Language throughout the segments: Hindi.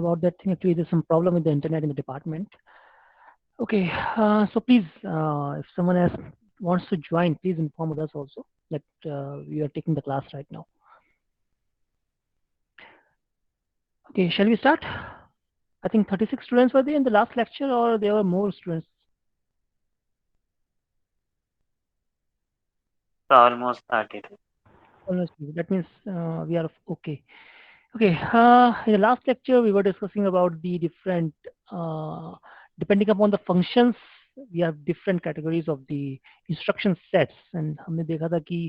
about that thing. Actually, there's some problem with the internet in the department. Okay, so please, if someone else wants to join, please inform us also that we are taking the class right now. Okay, shall we start? I think 36 students were there in the last lecture, or there were more students? Almost 32. Almost. That means we are okay. Okay, in the last lecture, we were discussing about the different, depending upon the functions, we have different categories of the instruction sets, and हमने देखा था कि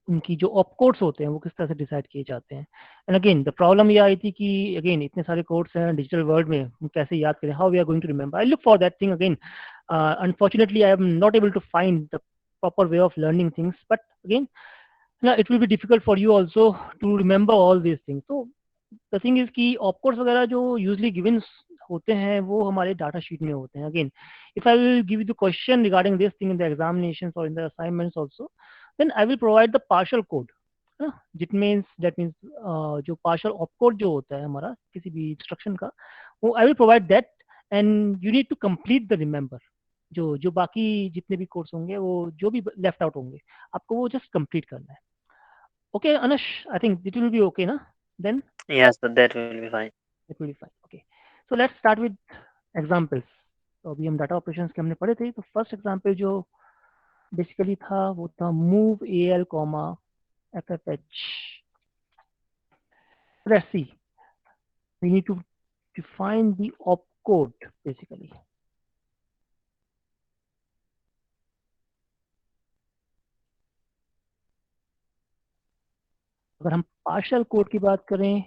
उनकी जो ऑपकोड्स होते हैं वो किस तरह से डिसाइड किए जाते हैं. एंड अगेन द प्रॉब्लम ये आई थी कि अगेन इतने सारे कोड्स हैं डिजिटल वर्ल्ड में, हम कैसे याद करें, how we are going to remember. I look for that thing again. Unfortunately, I am not able to find the proper way of learning things, but again, it will be difficult for you also to remember all these things. So the thing is कि ऑपकोड्स वगैरह जो यूजली गिवन होते हैं वो हमारे डाटा शीट में होते हैं. Again, if I will give you the question regarding this thing in the examinations और in the assignments also, then I will provide the partial code. That means जो partial opcode जो होता है हमारा किसी भी instruction का, वो I will provide that, and you need to complete the remember. जो बाकी जितने भी कोड्स होंगे वो जो भी लेफ्ट आउट होंगे आपको वो जस्ट कंप्लीट करना है. Okay Anash, I think it will be okay ना? Then Yes, so that will be fine. It will be fine. Okay, so let's start with examples. तो अभी हम डाटा ऑपरेशंस के हमने पढ़े थे, तो फर्स्ट एग्जांपल जो बेसिकली था वो था move AL comma FFH. Let's see. We need to define the opcode basically. अगर हम पार्शियल कोड की बात करें,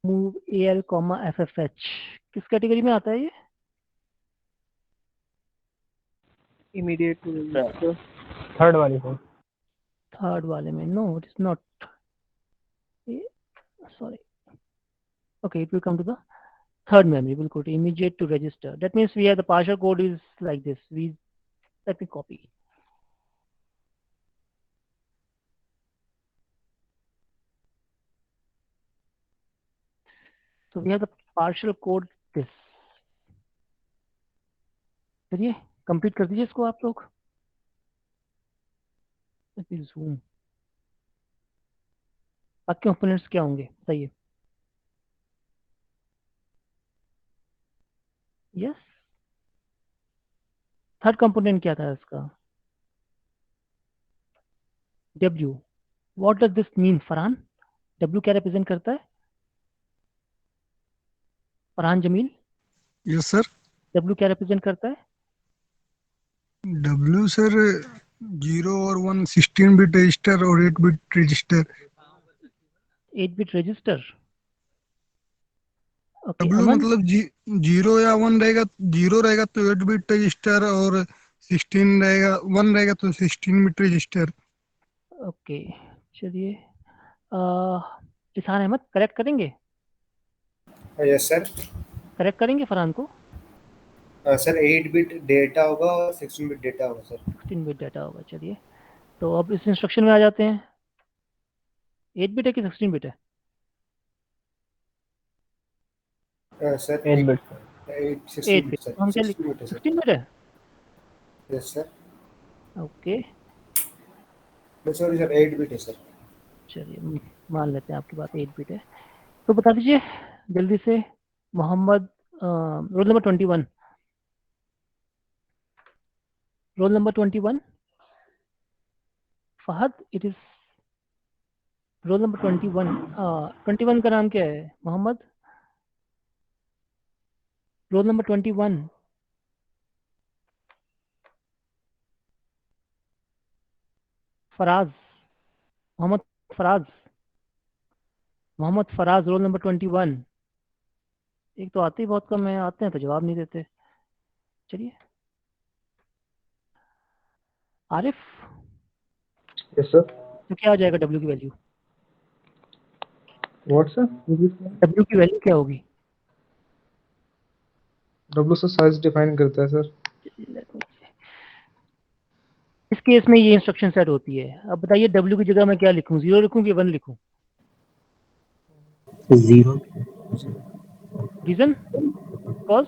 मूव AL कॉमा FFH किस कैटेगरी में आता है ये? Immediate to Sure. Register, third वाली है. थर्ड वाले में. No, it is not. Sorry. Okay, it will come to the third memory. We'll go to immediate to register. That means we have the partial code is like this. Let me copy. So we have the partial code this. चलिए कंप्लीट कर दीजिए इसको आप लोग. Let me zoom. बाकी कंपोनेंट्स क्या होंगे बताइए. यस, थर्ड कंपोनेंट क्या था इसका? W. What does this mean, Farhan? W क्या रिप्रेजेंट करता है? Farhan Jameel, yes sir. W क्या रिप्रेजेंट करता है? डब्ल्यू सर 0 और 1 16 बिट रजिस्टर और 8 bit register. 8 bit register. Okay W Aman. मतलब 0 या 1 रहेगा. 0 रहेगा तो 8 बिट रजिस्टर और 16 रहेगा 1 रहेगा तो 16 बिट रजिस्टर. ओके चलिए, इसान अहमद करेक्ट करेंगे? Yes sir. करेक्ट करेंगे फरहान को? सर 8 बिट डेटा होगा और 16 बिट डेटा होगा सर. 16 बिट डाटा होगा. चलिए, तो अब इस इंस्ट्रक्शन में आ जाते हैं. 8 बिट है कि 16 बिट है? Sir 8 bit. 16 8 bit bit. Sir. हम क्या 16 बिट है सर. 16 बिट है? Yes sir. Okay sorry sir 8 bit है सर. चलिए मान लेते हैं आपकी बात 8 बिट है. तो बता दीजिए जल्दी से. Mohammad, roll number 21. Roll number 21. Fahad, it is roll number 21. 21 का नाम क्या है Mohammad? Roll number 21. Faraz, Mohammad Faraz. Mohammad Faraz, roll number 21. एक तो आते ही बहुत कम है, आते हैं तो जवाब नहीं देते. चलिए, आरिफ. Yes sir. तो क्या आ जाएगा W की वैल्यू? What sir? W की वैल्यू क्या होगी? डब्ल्यू सर साइज डिफाइन करता है सर. इस केस में ये इंस्ट्रक्शन सेट होती है. अब बताइए W की जगह मैं क्या लिखूं, 0 लिखूं कि 1 लिखूं? 0 रीजन कॉज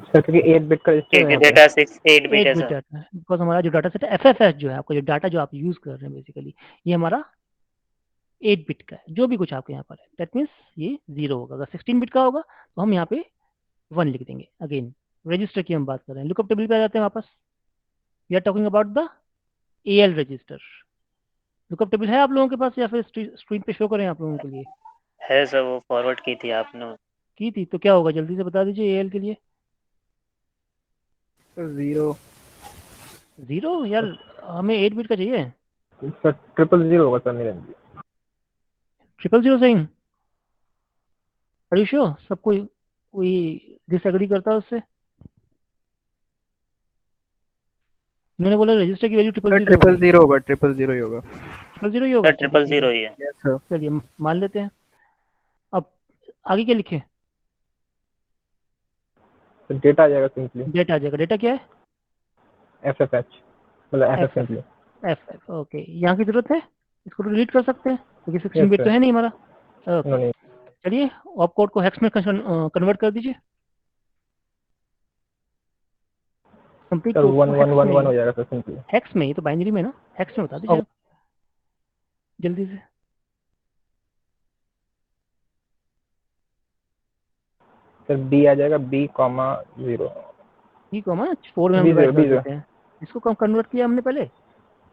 सर क्योंकि 8 बिट का रजिस्टर है क्योंकि यहाँ पे। डेटा 8 बिट 8 है बिट सर। डाटा है, बिकॉज हमारा जो डाटा सेट है एफएफएस जो है, आपका जो डाटा जो आप यूज कर रहे हैं बेसिकली ये हमारा 8 बिट का है। जो भी कुछ आपके यहाँ पर है दैट मीन्स ये 0 होगा। अगर 16 बिट का होगा तो हम यहाँ पे 1 लिख देंगे। अगेन रजिस्टर की हम बात कर रहे हैं, लुकअप टेबल पे आ जाते हैं वापस। We are talking about the AL register. Lookup table है आप लोगों के पास या फिर स्क्रीन पे शो करें आप लोगों के लिए? है सर, वो फॉरवर्ड की थी आपने। की थी तो क्या होगा जल्दी से बता दीजिए एएल के लिए। 0 0 यार, हमें 8 बिट का चाहिए। सर 000 होगा सर मेरे लिए। 000 सही? Are you sure? सब कोई डिसएग्री करता है उससे? मैंने बोला रजिस्टर की वैल्यू 000 000 होगा, 000 ही होगा। 000 ही सर होगा। 000 ही है। Yes sir. चलिए मान लेते हैं। अब आगे क्या लिखे? तो डेटा आ जाएगा सिंपली डेटा आ जाएगा। डेटा क्या है? एफएफएच, मतलब FF F simply. F F okay. यहाँ की जरूरत है, इसको डिलीट कर सकते हैं क्योंकि 16 यस बिट तो सर। है नहीं हमारा। ओके नहीं चलिए ऑप कोड को हेक्स में कन्वर्ट कर दीजिए। कंप्लीट सर, कोड को हेक्स 1111 में। हो जाएगा सर सिंपली। हेक्स में, ये तो बाइनरी में ना, हेक्स में बता दीजिए आप जल्दी से। सर बी आ जाएगा, बी कॉमा 0। ठीक है, हम 4 में हम बी 0 डिवाइड कर बी 0। देते हैं। इसको कम कन्वर्ट किया हमने पहले,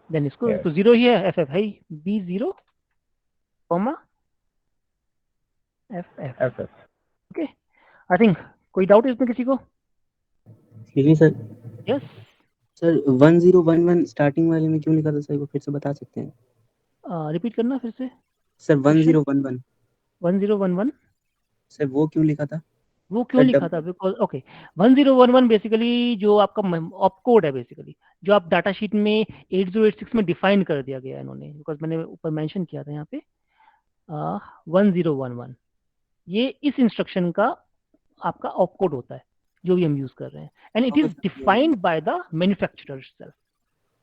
देन इसको यस तो 0 ही है, एफ एफ है B 0 comma F F. FF. Okay I think कोई डाउट है इसमें किसी को? Excuse me sir. Yes sir 1011 starting वाले में क्यों लिखा था सर, वो फिर से बता सकते हैं? रिपीट करना फिर से सर क्वेश्चन। 1011 1011 सर वो क्यों लिखा था? वो क्यों सर लिखा था? बिकॉज ओके 1011 बेसिकली जो आपका ऑप कोड है बेसिकली, जो आप डाटा शीट में 8086 में डिफाइन कर दिया गया है इन्होंने, बिकॉज मैंने ऊपर मेंशन किया था यहाँ पे 1011 ये इस इंस्ट्रक्शन का आपका ऑप कोड होता है जो भी हम यूज कर रहे हैं, and it okay is sir. Defined by the manufacturer self.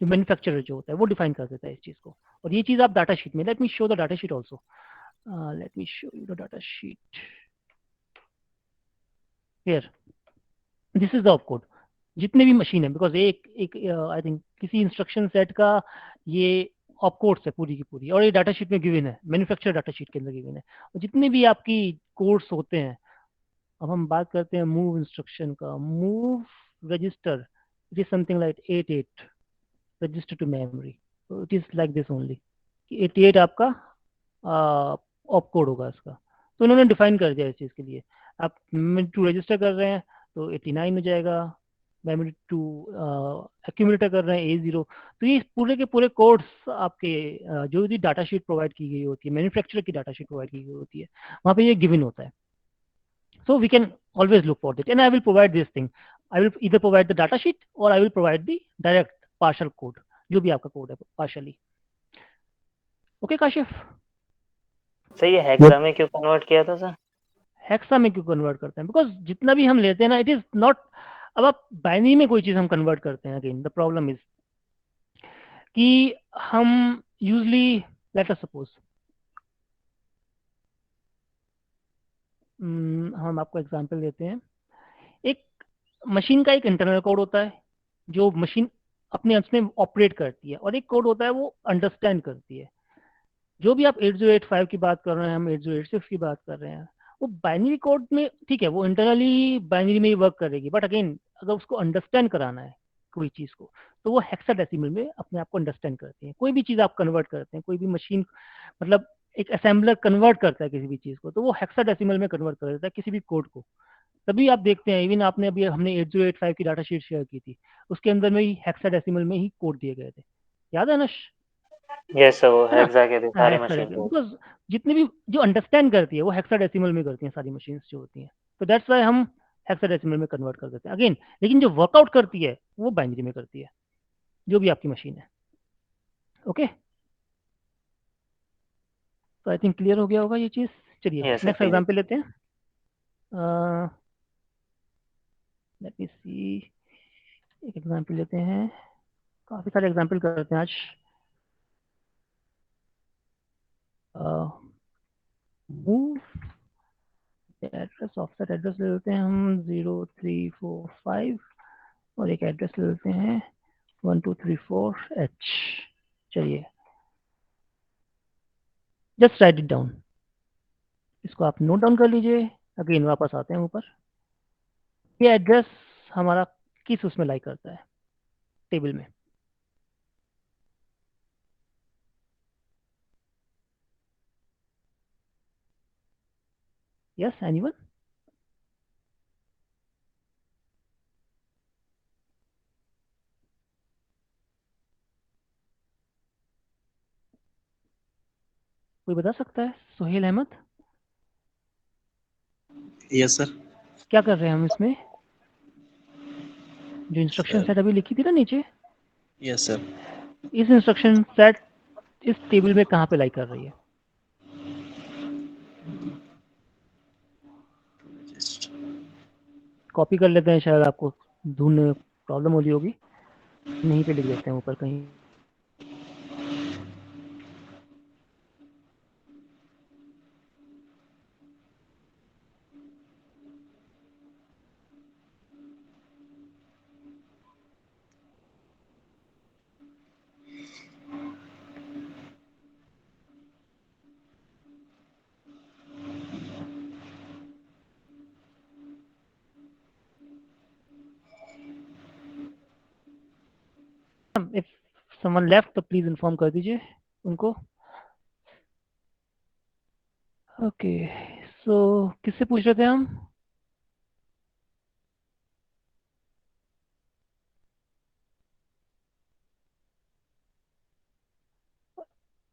जो मैन्युफैक्चरर जो होता है वो डिफाइन कर देता है इस चीज को। और ये चीज आप डाटा शीट में, let me show the data sheet also, let me show you the data sheet here. This is the op code जितने भी मशीन है, बिकॉज एक एक आई थिंक किसी इंस्ट्रक्शन सेट का ये ऑप कोड्स है पूरी की पूरी, और ये डाटा शीट में गिवन है, मैन्युफैक्चर डाटा शीट के अंदर गिवन है। और जितने भी आपकी कोड्स होते हैं, अब हम बात करते हैं मूव इंस्ट्रक्शन का। Move register, it is something like 88 register to memory, तो it is like this only. 88 आपका ऑप कोड होगा इसका। तो उन्होंने डिफाइन कर दिया इस चीज़ के लिए। आप मेमोरी टू रजिस्टर कर रहे हैं तो 89 हो जाएगा, मेमोरी टू एक्यूमुलेटर कर रहे हैं A0। तो ये पूरे के पूरे कोड्स आपके जो भी डाटा शीट प्रोवाइड की गई होती है, मैन्युफैक्चरर की डाटा शीट प्रोवाइड की गई होती है, वहाँ पे ये गिवन होता है। So we can always look for it, and I will provide this thing. I will either provide the data sheet or I will provide the direct partial code, जो भी आपका कोड है partially. Okay काशिफ? सर ये हेक्सा में क्यों कन्वर्ट किया था सर? हेक्सा में क्यों कन्वर्ट करते हैं? बिकॉज जितना भी हम लेते हैं ना, इट इज नॉट, अब आप बाइनरी में कोई चीज हम कन्वर्ट करते हैं, अगेन द प्रॉब्लम इज कि हम यूजली, लेट अस सपोज हम आपको एग्जांपल देते हैं। एक मशीन का एक इंटरनल कोड होता है जो मशीन अपने अंश में ऑपरेट करती है, और एक कोड होता है वो अंडरस्टैंड करती है। जो भी आप 8085 की बात कर रहे हैं, हम 8086 की बात कर रहे हैं, वो बाइनरी कोड में ठीक है, वो इंटरनली बाइनरी में ही वर्क करेगी, बट अगेन अगर उसको अंडरस्टैंड कराना है कोई चीज़ को, तो वो हेक्साडेसिमल में अपने आप को अंडरस्टैंड करती है। कोई भी चीज़ आप कन्वर्ट करते हैं, कोई भी मशीन, मतलब एक असेंबलर कन्वर्ट करता है किसी भी चीज़ को, तो वो हेक्साडेसिमल में कन्वर्ट कर देता है किसी भी कोड को। तभी आप देखते हैं, इवन आपने अभी हमने 8085 की डाटा शीट शेयर की थी, उसके अंदर में ही हेक्साडेसिमल में ही कोड दिए गए थे, याद है ना? यस सर, वो है ना? हेक्सा के थे सारी मशीन हेक्साडेसिमल, को। बिकॉज जितनी भी जो अंडरस्टैंड करती है वो हेक्साडेसिमल में करती हैं सारी मशीन्स जो होती हैं, तो दैट्स व्हाई हम हेक्साडेसिमल में कन्वर्ट कर देते हैं अगेन। लेकिन जो वर्कआउट करती है वो बाइनरी में करती है, जो भी आपकी मशीन है। ओके तो आई थिंक क्लियर हो गया होगा ये चीज़। चलिए yes sir, next clear. Example लेते हैं। लेट मी सी, एक एग्जाम्पल लेते हैं, काफ़ी सारे एग्जाम्पल करते हैं आज। ऑफसेट एड्रेस ले लेते हैं हम 0345 और एक एड्रेस ले लेते हैं 1234H। चलिए जस्ट राइट इट डाउन, इसको आप नोट डाउन कर लीजिए। अगेन वापस आते हैं ऊपर। ये एड्रेस हमारा किस उसमें लाई करता है टेबल में? Yes anyone? कोई बता सकता है? Sohail Ahmed, yes sir. क्या कर रहे हैं हम इसमें? जो इंस्ट्रक्शन सेट अभी लिखी थी ना नीचे, यस सर। इस इंस्ट्रक्शन सेट इस टेबल में कहाँ पे लाई कर रही है? कॉपी कर लेते हैं, शायद आपको ढूंढने में प्रॉब्लम हो रही होगी। यहीं पे लिख देते हैं ऊपर कहीं। इफ समवन लेफ्ट तो प्लीज इन्फॉर्म कर दीजिए उनको। ओके सो किससे पूछ रहे थे हम?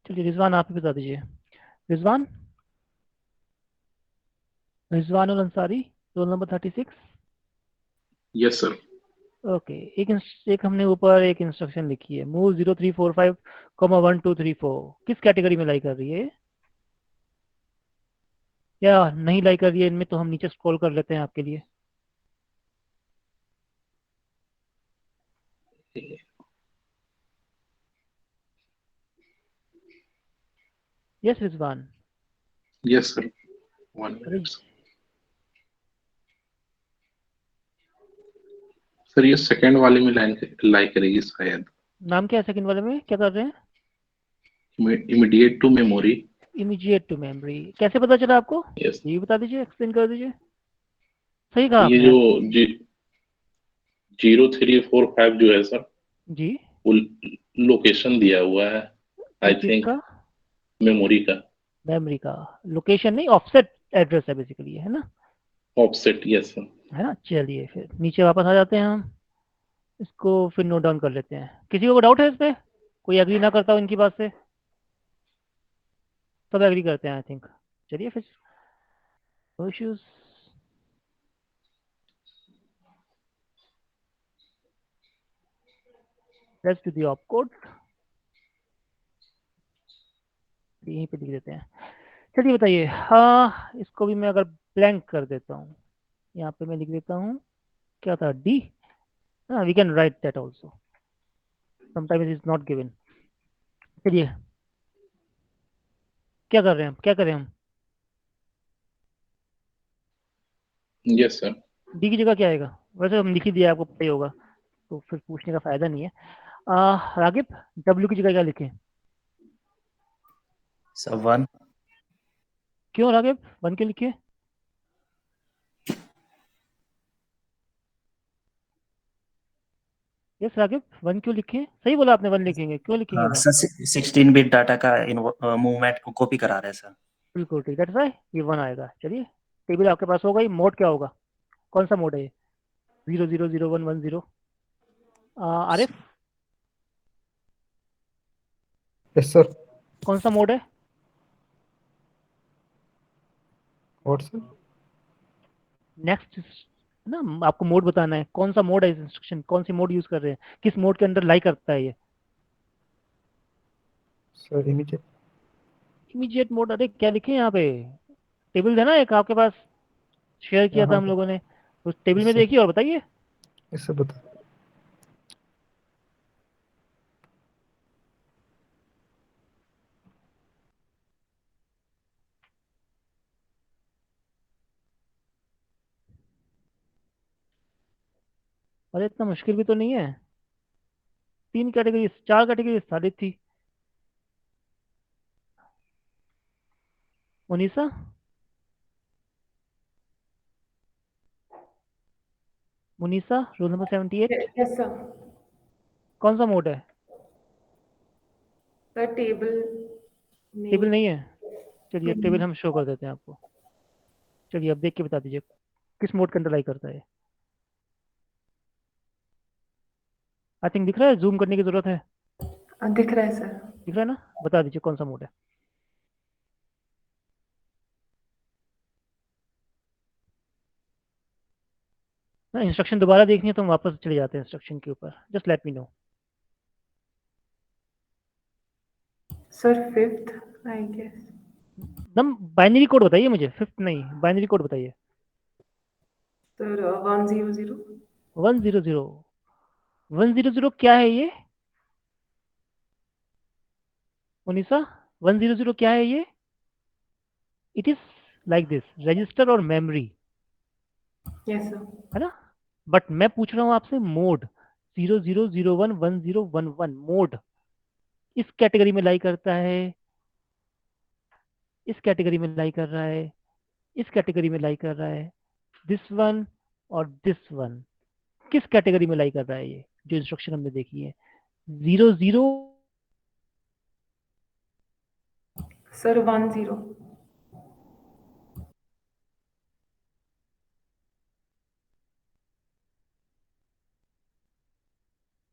चलिए रिजवान आप ही बता दीजिए। Rizwan, Rizwan ul Ansari, roll number 36। Yes sir. Okay एक हमने ऊपर एक इंस्ट्रक्शन लिखी है, मूव 0345 1234। किस कैटेगरी में लाई कर रही है ये? या नहीं लाई कर रही है इनमें? तो हम नीचे स्क्रॉल कर लेते हैं आपके लिए। यस रिजवान। यस सर, 1 अरे मिनट सर। ये सेकंड वाले में लाइन लाइक करेगी शायद। नाम क्या है सेकंड वाले में? क्या कर रहे हैं? Immediate to memory. Immediate to memory कैसे पता चला आपको? यस। ये बता दीजिए, एक्सप्लेन कर दीजिए। सही कहा ये आपने जो यार। 0345 जो है सर, जी, वो लोकेशन दिया हुआ है आई किस चीज थिंक, का? मेमोरी का। मेमोरी का? लोकेशन नहीं, ऑफसेट एड्रेस है बेसिकली, है ना? Offset, yes sir. है ना? चलिए फिर नीचे वापस आ जाते हैं हम। इसको फिर नोट डाउन कर लेते हैं। किसी को डाउट है इस पे? कोई एग्री ना करता हो इनकी बात से? सब एग्री करते हैं आई थिंक। चलिए फिर, no issues. Let's do the op code. यहीं पे लिख देते हैं। चलिए बताइए, हाँ इसको भी मैं अगर ब्लैंक कर देता हूँ, यहाँ पे मैं लिख देता हूँ, क्या था, डी। हाँ we can write that also, sometimes is not given. चलिए क्या कर रहे हैं हम, क्या करें हम? Yes sir. डी की जगह क्या आएगा? वैसे हम लिख ही दिया, आपको पता ही होगा, तो फिर पूछने का फायदा नहीं है। रागिब, डब्ल्यू की जगह क्या लिखें? सर 1। क्यों रागिब, वन क्यों लिखे? यस रागिब, वन क्यों लिखे? सही बोला आपने, वन लिखेंगे। क्यों लिखेंगे वन? सर 16 बिट डाटा का मूवमेंट को कॉपी करा रहे हैं सर। बिल्कुल ठीक, दैट्स राइट, ये वन आएगा। चलिए टेबल आपके पास होगा, ये मोड क्या होगा? कौन सा मोड है ये? 000110। Arif, yes sir. कौन सा मोड है? What sir? नेक्स्ट ना, आपको मोड बताना है, कौन सा मोड है इस इंस्ट्रक्शन, कौन सी मोड यूज कर रहे हैं, किस मोड के अंदर लाई करता है ये? Sir immediate. Immediate mode? अरे क्या लिखे यहाँ पे? टेबल है ना एक आपके पास, शेयर किया था हाँ हम लोगों ने, उस टेबल में सर, देखिए और बताइए। इससे बता। अरे इतना मुश्किल भी तो नहीं है, 3 कैटेगरी 4 कैटेगरी सारी थी। मुनीसा, मुनीसा रोल नंबर 78, यस सर। कौन सा मोड है? सर टेबल टेबल नहीं। नहीं है? चलिए अब टेबल नहीं। हम शो कर देते हैं आपको। चलिए अब देख के बता दीजिए किस मोड के अंदर लाई करता है। आई थिंक दिख रहा है, जूम करने की जरूरत है। दिख रहा है सर। दिख रहा है ना? बता दीजिए कौन सा मोड है। ना इंस्ट्रक्शन दोबारा देखनी है तो हम वापस चले जाते हैं इंस्ट्रक्शन के ऊपर, just let me know. Sir fifth I guess. नम बाइनरी कोड बताइए मुझे, फिफ्थ नहीं, बाइनरी कोड बताइए। सर 100। 100, 100 क्या है ये मुनीसा? 100 क्या है ये? It is like this, register और मेमोरी, यस सर। है ना? बट मैं पूछ रहा हूँ आपसे मोड, 00011011 मोड इस कैटेगरी में लाई करता है, इस कैटेगरी में लाई कर रहा है, इस कैटेगरी में लाई कर रहा है, दिस वन और दिस वन किस कैटेगरी में लाई कर रहा है ये जो इंस्ट्रक्शन हमने देखी है? 00, सर 10।